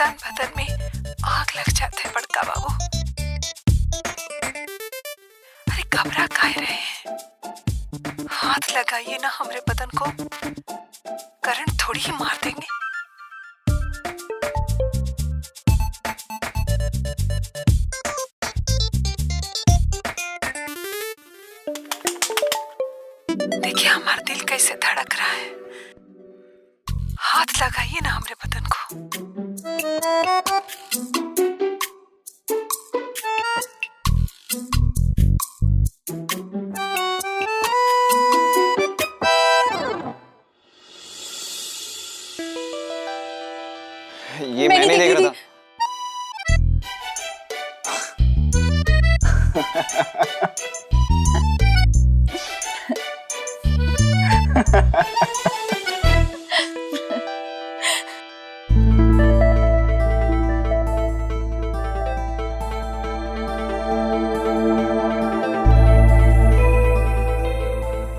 तन बदन में आग लग जाते हैं बड़का बाबू। अरे घबरा काहे रहे हैं? हाथ लगाइए ना हमरे बदन को, करंट थोड़ी ही मार देंगे। देखिए हमारा दिल कैसे धड़क रहा है। हाथ लगाइए ना हमरे बदन को। ये मैं नहीं देख रहा था।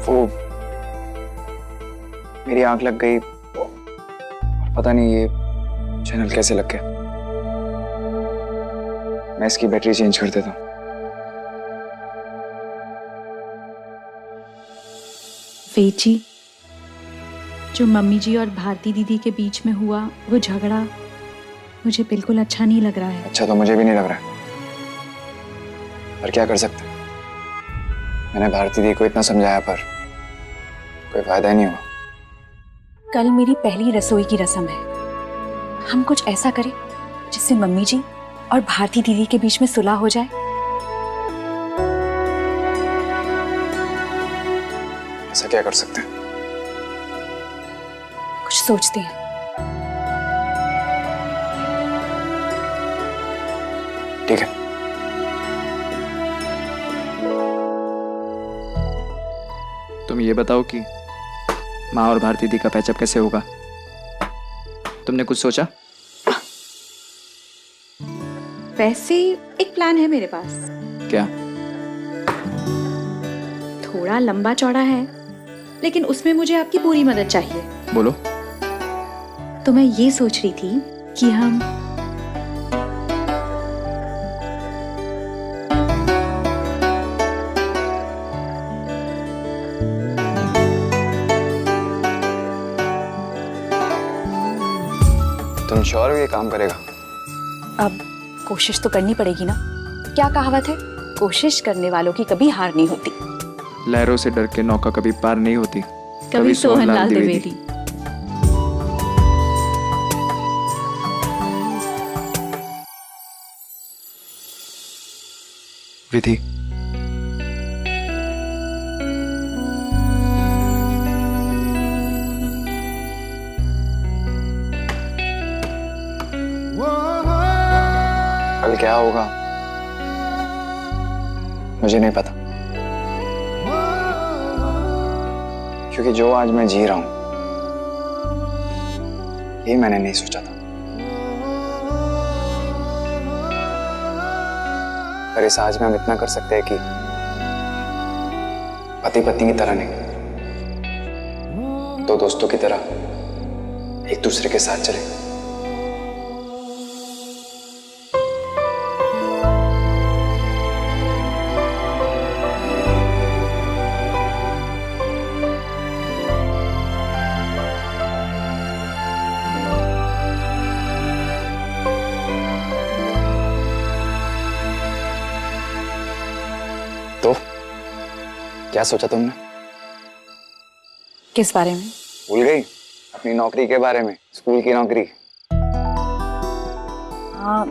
वो मेरी आंख लग गई और पता नहीं ये चैनल कैसे लग गया। मैं इसकी बैटरी चेंज कर देता हूँ। वेद जी, जो मम्मी जी और भारती दीदी के बीच में हुआ वो झगड़ा मुझे बिल्कुल अच्छा नहीं लग रहा है। अच्छा तो मुझे भी नहीं लग रहा है, पर क्या कर सकते। मैंने भारती दी को इतना समझाया पर कोई फायदा ही नहीं हुआ। कल मेरी पहली रसोई की रस्म है। हम कुछ ऐसा करें जिससे मम्मी जी और भारती दीदी के बीच में सुलह हो जाए। ऐसा क्या कर सकते हैं? कुछ सोचते हैं। ठीक है। तुम ये बताओ कि माँ और भारती दी का पैचअप कैसे होगा? तुमने कुछ सोचा? वैसे एक प्लान है मेरे पास। क्या? थोड़ा लंबा चौड़ा है, लेकिन उसमें मुझे आपकी पूरी मदद चाहिए। बोलो। तो मैं ये सोच रही थी कि हम तुम श्योर हो ये काम करेगा? अब कोशिश तो करनी पड़ेगी ना। क्या कहावत है, कोशिश करने वालों की कभी हार नहीं होती। लहरों से डर के नौका कभी पार नहीं होती। कभी सोहनलाल द्विवेदी। विधि, कल क्या होगा मुझे नहीं पता, क्योंकि जो आज मैं जी रहा हूं ये मैंने नहीं सोचा था। पर इस आज में हम इतना कर सकते हैं कि पति पत्नी की तरह नहीं, दो दोस्तों की तरह एक दूसरे के साथ चले। तो क्या सोचा तुमने? किस बारे में? भूल गई? अपनी नौकरी के बारे में, स्कूल की नौकरी। हाँ,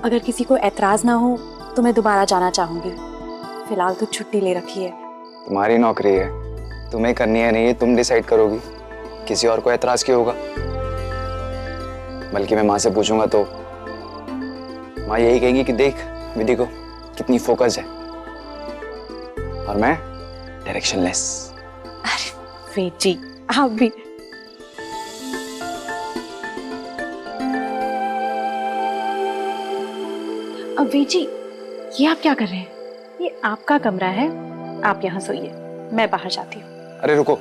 अगर किसी को एतराज ना हो तो मैं दोबारा जाना चाहूंगी। फिलहाल तो छुट्टी ले रखी है। तुम्हारी नौकरी है, तुम्हें करनी है नहीं, तुम डिसाइड करोगी। किसी और को एतराज क्यों होगा? बल्कि मैं माँ से पूछूंगा तो माँ यही कहेंगी कि देख विधि को कितनी फोकस है, और मैं डायरेक्शनलेस। अरे वेद जी, आप भी। अब वेद जी, ये आप क्या कर रहे हैं? ये आपका कमरा है, आप यहाँ सोइए, मैं बाहर जाती हूँ। अरे रुको,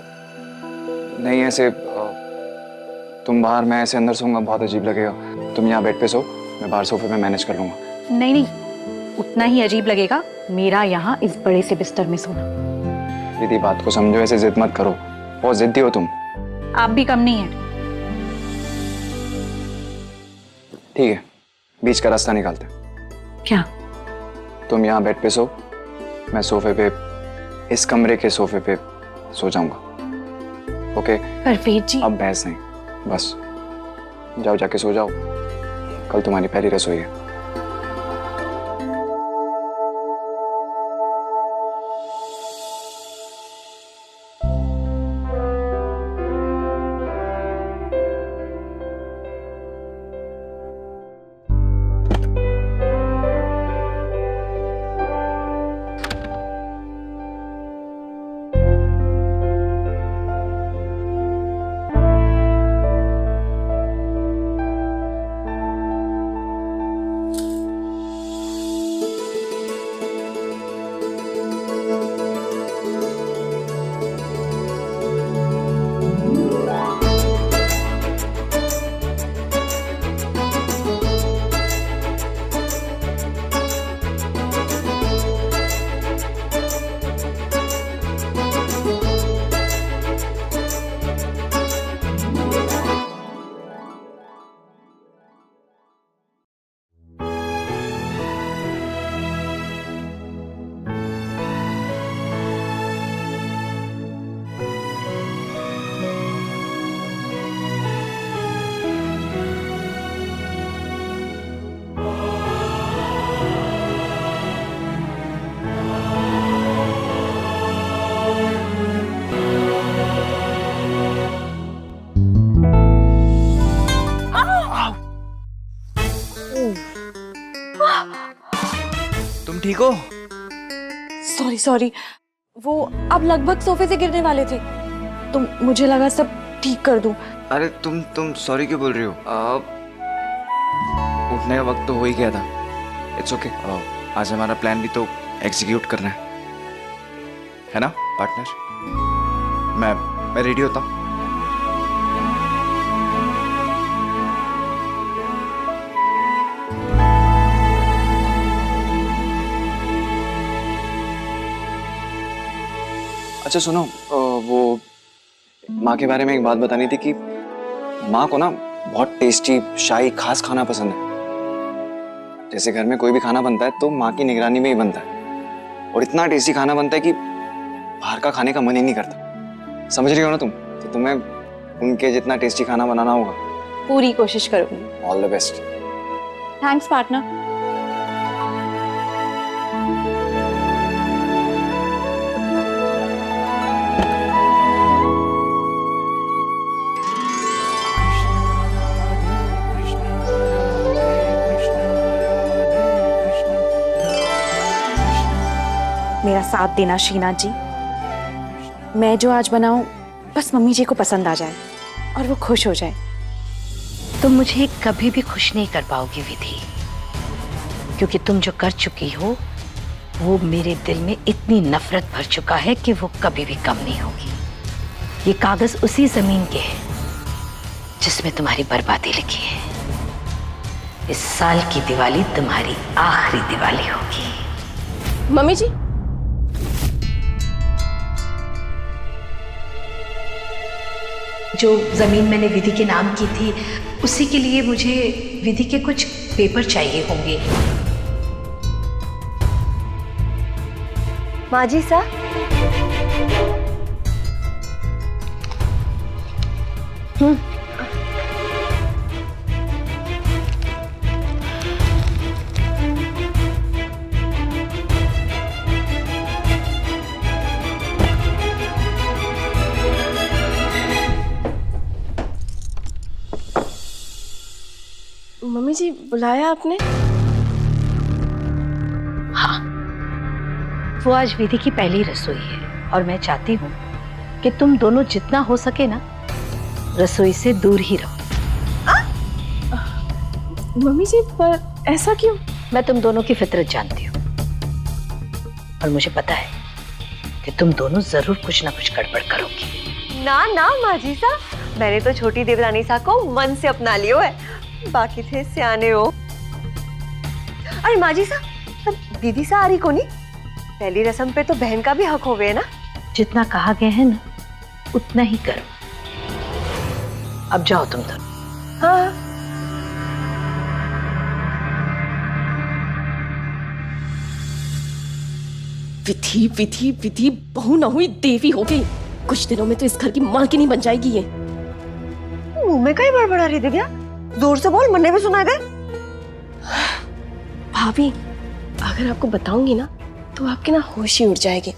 नहीं ऐसे तुम बाहर, मैं ऐसे अंदर सोऊंगा, बहुत अजीब लगेगा। तुम यहाँ बेड पे सो, मैं बाहर सोफे पे मैनेज कर लूंगा। नहीं नहीं, उतना ही अजीब लगेगा मेरा यहाँ इस बड़े से बिस्तर में सोना। दीदी बात को समझो, ऐसे जिद मत करो, बहुत जिद्दी हो तुम। आप भी कम नहीं है। ठीक है, बीच का रास्ता निकालते हैं। क्या? तुम यहाँ बेड पे सो, मैं सोफे पे, इस कमरे के सोफे पे सो जाऊंगा। ओके? पर वेद जी, अब बहस नहीं, बस जाओ, जाके सो जाओ। कल तुम्हारी पहली रसोई है। तुम ठीक हो? सॉरी सॉरी, वो अब लगभग सोफे से गिरने वाले थे तो मुझे लगा सब ठीक कर दूं। अरे तुम सॉरी क्यों बोल रही हो? उठने का वक्त तो हो ही गया था। It's okay. आज हमारा प्लान भी तो एग्जीक्यूट करना है ना पार्टनर? मैं रेडी होता हूँ। अच्छा सुनो, वो माँ के बारे में एक बात बतानी थी कि माँ को ना बहुत टेस्टी शाही खास खाना पसंद है। जैसे घर में कोई भी खाना बनता है तो माँ की निगरानी में ही बनता है, और इतना टेस्टी खाना बनता है कि बाहर का खाने का मन ही नहीं करता। समझ रही हो ना तुम? तो तुम्हें उनके जितना टेस्टी खाना बनाना होगा। पूरी कोशिश करूंगी। All the best. Thanks partner. मेरा साथ देना श्रीनाथ जी। मैं जो आज बनाऊं बस मम्मी जी को पसंद आ जाए और वो खुश हो जाए। तुम मुझे कभी भी खुश नहीं कर पाओगी विधि, क्योंकि तुम जो कर चुकी हो वो मेरे दिल में इतनी नफरत भर चुका है कि वो कभी भी कम नहीं होगी। ये कागज उसी जमीन के हैं जिसमें तुम्हारी बर्बादी लिखी है। इस साल की दिवाली तुम्हारी आखिरी दिवाली होगी। मम्मी जी, जो जमीन मैंने विधि के नाम की थी उसी के लिए मुझे विधि के कुछ पेपर चाहिए होंगे। माँ जी सा, मम्मी जी बुलाया आपने? हाँ, वो आज विधि की पहली रसोई है और मैं चाहती हूँ कि तुम दोनों जितना हो सके ना रसोई से दूर ही रहो। मम्मी जी पर ऐसा क्यों? मैं तुम दोनों की फितरत जानती हूँ और मुझे पता है कि तुम दोनों जरूर कुछ ना कुछ गड़बड़ करोगी। ना ना माँ जी सा, मैंने तो छोटी देवरानी सा को मन से अपना लियो है। बाकी थे सियाने हो। अरे माजी सा, दीदी सा आ रही कोनी? पहली रस्म पे तो बहन का भी हक होवे है ना? जितना कहा गया है ना उतना ही करो। अब जाओ तुम तो। हाँ। विधि विधि विधि, बहू ना हुई देवी हो गई। कुछ दिनों में तो इस घर की मालकिन ही बन जाएगी ये। मुंह में कहीं बड़बड़ा रही दिव्या, जोर से बोल, मन्ने भी सुनाई दे। भाभी, अगर आपको बताऊंगी ना तो आपके ना होश ही उड़ जाएगी।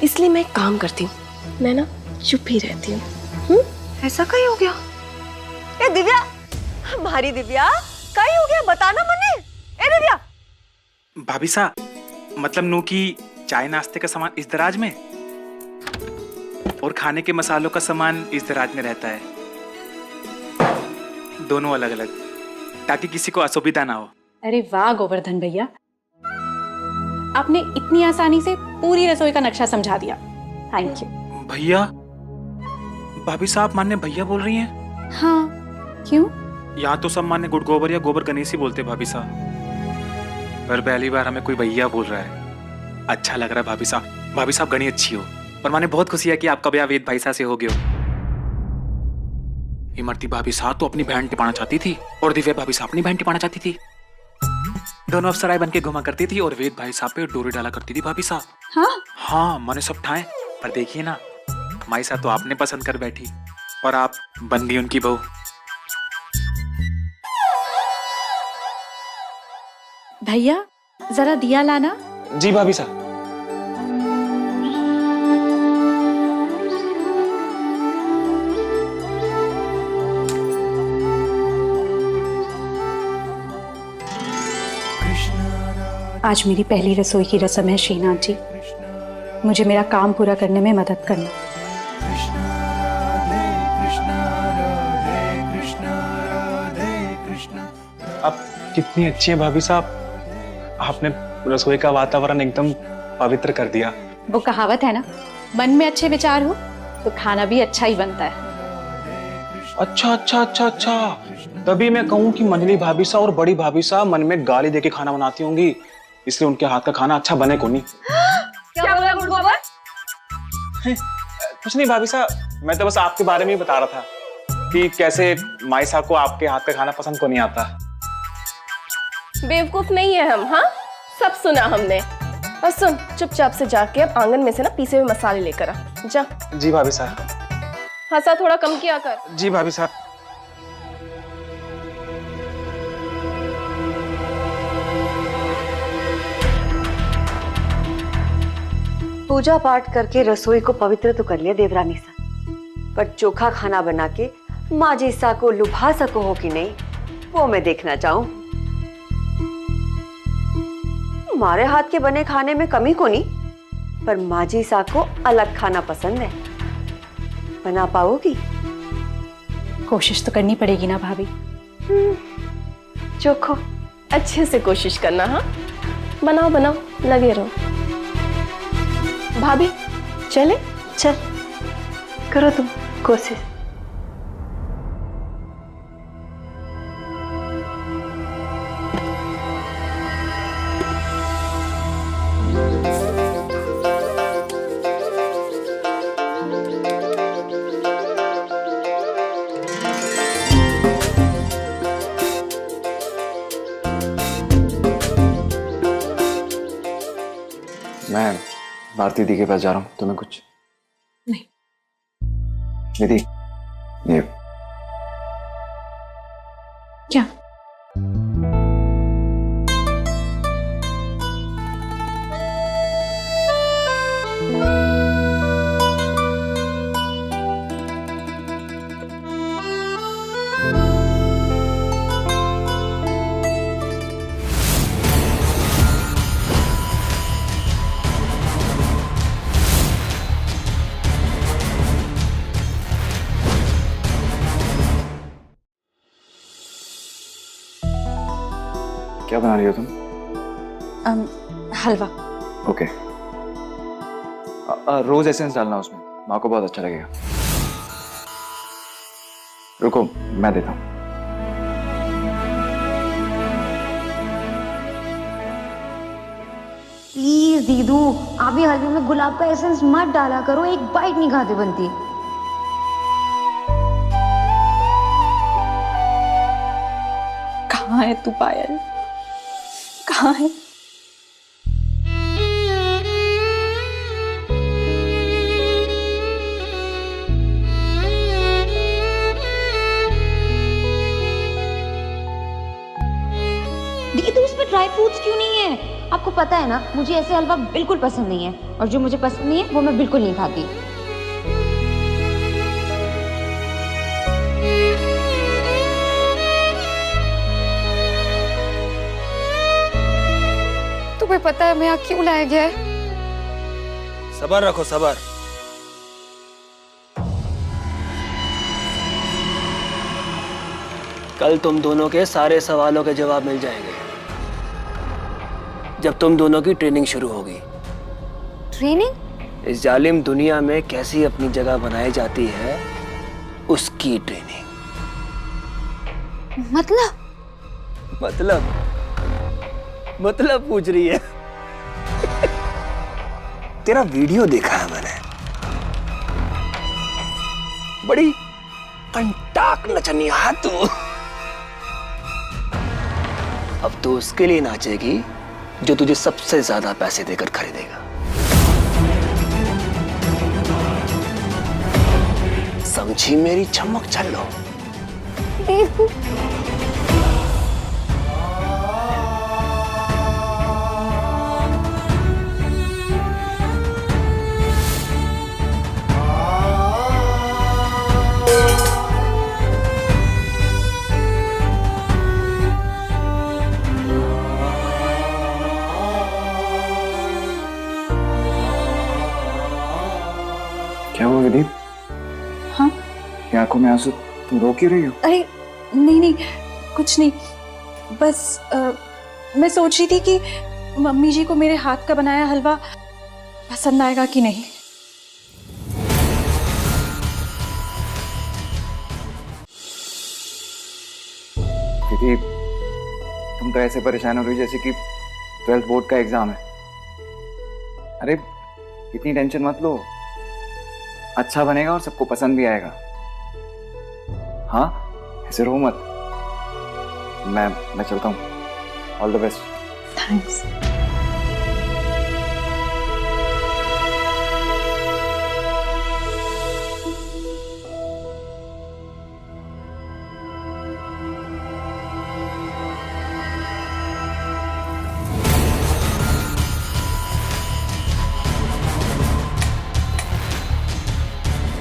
इसलिए मैं एक काम करती हूँ, मैं ना चुप ही रहती हूँ। ऐसा कहीं हो गया? ए दिव्या, हमारी दिव्या, कहीं हो गया, बताना मन्ने। ए दिव्या। भाभी सा, मतलब नू की चाय नाश्ते का सामान इस दराज में और खाने के मसालों का सामान इस दराज में रहता है, दोनों अलग अलग, ताकि किसी को असुविधा ना हो। अरे वाह गोवर्धन भैया, आपने इतनी आसानी से पूरी रसोई का नक्शा समझा दिया। Thank you. भैया, भाभी साहब मान्य भैया बोल रही हैं? हाँ, क्यों? यहाँ तो सब मान्य गुड़ गोबर या गोबर गणेश ही बोलते भाभी साहब, पर पहली बार हमें कोई भैया बोल रहा है। अच्छा लग रहा है भाभी साहब। भाभी साहब गणी अच्छी हो, और माने बहुत खुशी है कि आपका ब्याह वेद भाई साहब से हो गया हो। इमरती भाभी साहब तो अपनी बहन टिपाना चाहती थी, और दिव्या भाभी साहब अपनी बहन टिपाना चाहती थी। दोनों अफसराएं बन के घुमा करती थी और वेद भाई साहब पे डोरी डाला करती थी भाभी साहब। हाँ? हाँ, मैंने सब ठाए, पर देखिए ना, माई साहब तो आपने पसंद कर बैठी और आप बन गई उनकी बहू। भैया जरा दिया लाना। जी भाभी साहब। आज मेरी पहली रसोई की रस्म है श्रीनाथ जी, मुझे मेरा काम पूरा करने में मदद करना। आप कितनी अच्छी हैं भाभी साहब, आपने रसोई का वातावरण एकदम पवित्र कर दिया। वो कहावत है ना, मन में अच्छे विचार हो तो खाना भी अच्छा ही बनता है। अच्छा अच्छा अच्छा अच्छा, तभी मैं कहूँ कि मंजली भाभी साहब और बड़ी भाभी साहब मन में गाली देके खाना बनाती होंगी, इसलिए उनके हाथ का खाना अच्छा बने को नहीं। क्या बोला गुड़ गोबर? कुछ नहीं भाभी साहब, मैं तो बस आपके बारे में ही बता रहा था कि कैसे माई साहब को आपके हाथ का खाना पसंद को नहीं आता। बेवकूफ नहीं है हम, हाँ, सब सुना हमने। और सुन, चुपचाप से जाके अब आंगन में से ना पीसे हुए मसाले लेकर आ जा। जी भाभी साहब। हंसा थोड़ा कम किया कर। जी भाभी साहब। पूजा पाठ करके रसोई को पवित्र तो कर लिया देवरानी सा, पर चोखा खाना बना के माजी सा को लुभा सको हो कि नहीं, वो मैं देखना चाहूं। हमारे हाथ के बने खाने में कमी को नहीं, पर माजी सा को अलग खाना पसंद है। बना पाओगी? कोशिश तो करनी पड़ेगी ना भाभी। चोखो अच्छे से कोशिश करना, हाँ, बनाओ बनाओ, लगे रहो। भाभी चले? चल करो तुम कोशिश। मैं भारती दी के पास जा रहा हूँ, तुम्हें कुछ नहीं। निधि, ये क्या? क्या बना रही हो तुम? हलवा। ओके। रोज एसेंस डालना उसमें, माँ को बहुत अच्छा लगेगा। रुको मैं देता हूँ। प्लीज दीदू, आप भी हलवे में गुलाब का एसेंस मत डाला करो, एक बाइट नहीं खाते बनती। कहाँ है तू पायल, कहाँ है? दीदू उसमें ड्राई फ्रूट्स क्यों नहीं है? आपको पता है ना, मुझे ऐसे हलवा बिल्कुल पसंद नहीं है, और जो मुझे पसंद नहीं है वो मैं बिल्कुल नहीं खाती। तुम्हें पता है मैं यहाँ क्यों लाया गया है? सबर रखो, सबर। कल तुम दोनों के सारे सवालों के जवाब मिल जाएंगे जब तुम दोनों की ट्रेनिंग शुरू होगी। ट्रेनिंग? इस जालिम दुनिया में कैसी अपनी जगह बनाई जाती है, उसकी ट्रेनिंग। मतलब पूछ रही है। तेरा वीडियो देखा है मैंने, बड़ी कंटाक नचनिया तू। अब तो उसके लिए नाचेगी जो तुझे सबसे ज्यादा पैसे देकर खरीदेगा। समझी मेरी चमक छल्लो? क्या हुआ विधि? हाँ? क्या आंखों में आंसू? तुम रो क्यों रही हो? अरे नहीं, कुछ नहीं, बस मैं सोच रही थी कि मम्मी जी को मेरे हाथ का बनाया हलवा पसंद आएगा कि नहीं। विधि, तुम तो ऐसे परेशान हो रही हो जैसे कि 12th बोर्ड का एग्जाम है। अरे इतनी टेंशन मत लो, अच्छा बनेगा और सबको पसंद भी आएगा। हाँ, ऐसे रो मत। मैं चलता हूँ। All the best. थैंक्स।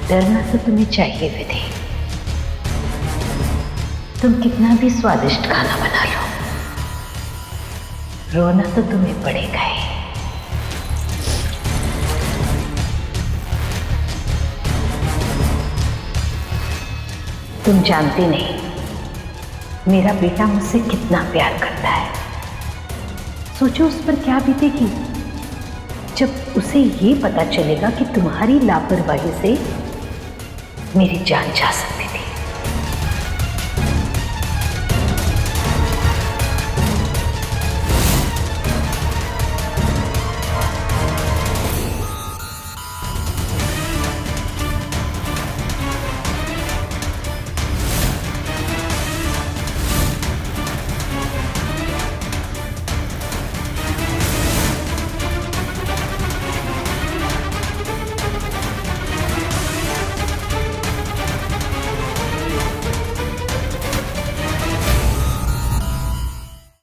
डरना तो तुम्हें चाहिए विधि। तुम कितना भी स्वादिष्ट खाना बना लो, रोना तो तुम्हें पड़ेगा ही। तुम जानती नहीं मेरा बेटा मुझसे कितना प्यार करता है। सोचो उस पर क्या बीतेगी जब उसे ये पता चलेगा कि तुम्हारी लापरवाही से मेरी जान जा सकती थी।